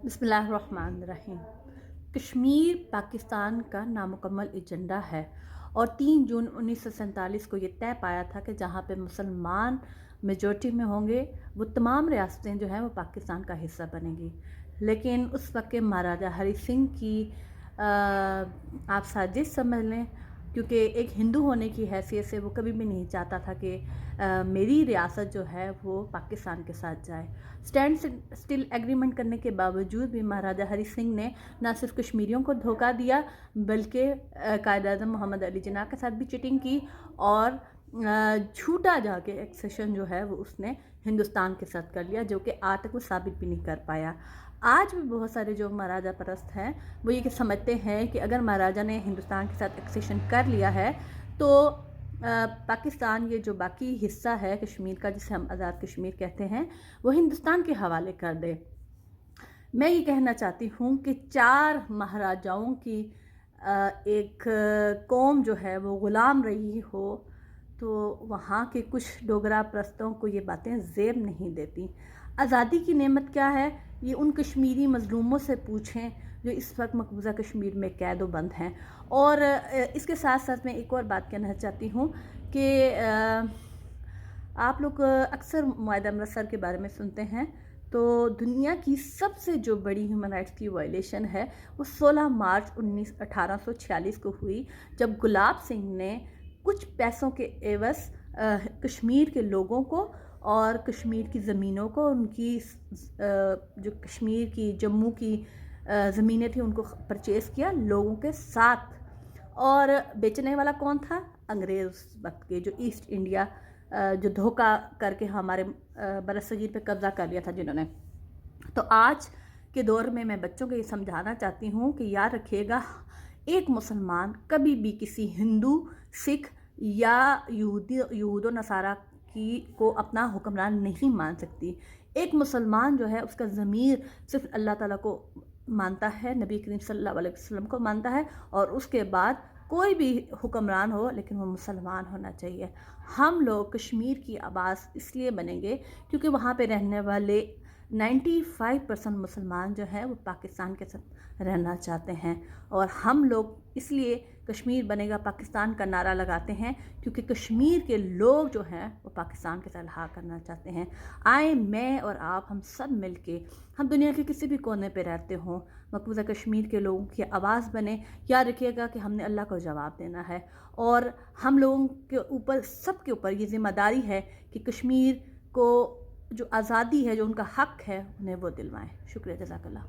बिस्मिल्लाहिर्रहमानिर्रहीम। कश्मीर पाकिस्तान का नामुकम्मल एजेंडा है और 3 जून 1947 को ये तय पाया था कि जहाँ पे मुसलमान मेजॉरिटी में होंगे वो तमाम रियासतें जो हैं वो पाकिस्तान का हिस्सा बनेंगी। लेकिन उस वक्त के महाराजा हरी सिंह की आप साजिश समझ लें, क्योंकि एक हिंदू होने की हैसियत से वो कभी भी नहीं चाहता था कि मेरी रियासत जो है वो पाकिस्तान के साथ जाए। स्टैंड स्टिल एग्रीमेंट करने के बावजूद भी महाराजा हरी सिंह ने न सिर्फ कश्मीरियों को धोखा दिया बल्कि कायद-ए-आज़म मोहम्मद अली जिन्ना के साथ भी चीटिंग की और झूठा जाके एक्सेशन जो है वो उसने हिंदुस्तान के साथ कर लिया, जो कि आज तक वो साबित भी नहीं कर पाया। आज भी बहुत सारे जो महाराजा परस्त हैं वो ये समझते हैं कि अगर महाराजा ने हिंदुस्तान के साथ एक्सेशन कर लिया है तो पाकिस्तान ये जो बाकी हिस्सा है कश्मीर का, जिसे हम आज़ाद कश्मीर कहते हैं, वो हिंदुस्तान के हवाले कर दे। मैं ये कहना चाहती हूँ कि 4 महाराजाओं की एक कौम जो है वो ग़ुलाम रही हो तो वहाँ के कुछ डोगरा परस्तों को ये बातें ज़ेब नहीं देती। आज़ादी की नेमत क्या है, ये उन कश्मीरी मज़लूमों से पूछें जो इस वक्त मकबूजा कश्मीर में कैद व बंद हैं। और इसके साथ साथ मैं एक और बात कहना चाहती हूँ कि आप लोग अक्सर मुआहदा अमृतसर के बारे में सुनते हैं, तो दुनिया की सबसे जो बड़ी ह्यूमन राइट्स की वायलेशन है वो 16 मार्च 1846 को हुई, जब गुलाब सिंह ने कुछ पैसों के एवज़ कश्मीर के लोगों को और कश्मीर की ज़मीनों को, उनकी जो कश्मीर की जम्मू की ज़मीनें थी उनको परचेज़ किया लोगों के साथ। और बेचने वाला कौन था? अंग्रेज़ उस वक्त के, जो ईस्ट इंडिया जो धोखा करके हमारे बरसगीर पे कब्ज़ा कर लिया था जिन्होंने। तो आज के दौर में मैं बच्चों को ये समझाना चाहती हूँ कि याद रखिएगा, एक मुसलमान कभी भी किसी हिंदू, सिख या यहूद नसारा को अपना हुक्मरान नहीं मान सकती। एक मुसलमान जो है उसका ज़मीर सिर्फ अल्लाह ताला को मानता है, नबी करीम सल्लल्लाहु अलैहि वसल्लम को मानता है, और उसके बाद कोई भी हुक्मरान हो लेकिन वो मुसलमान होना चाहिए। हम लोग कश्मीर की आवाज़ इसलिए बनेंगे क्योंकि वहाँ पे रहने वाले 95% मुसलमान जो हैं वो पाकिस्तान के साथ रहना चाहते हैं, और हम लोग इसलिए कश्मीर बनेगा पाकिस्तान का नारा लगाते हैं क्योंकि कश्मीर के लोग जो हैं वो पाकिस्तान के साथ लहा करना चाहते हैं। आए मैं और आप, हम सब मिलके, हम दुनिया के किसी भी कोने पे रहते हों, मकबूजा कश्मीर के लोगों की आवाज़ बने। याद रखिएगा कि हमने अल्लाह को जवाब देना है और हम लोगों के ऊपर, सब के ऊपर ये ज़िम्मेदारी है कि कश्मीर को जो आज़ादी है, जो उनका हक़ है, उन्हें वो दिलवाएं। शुक्रिया, जज़ाकल्लाह।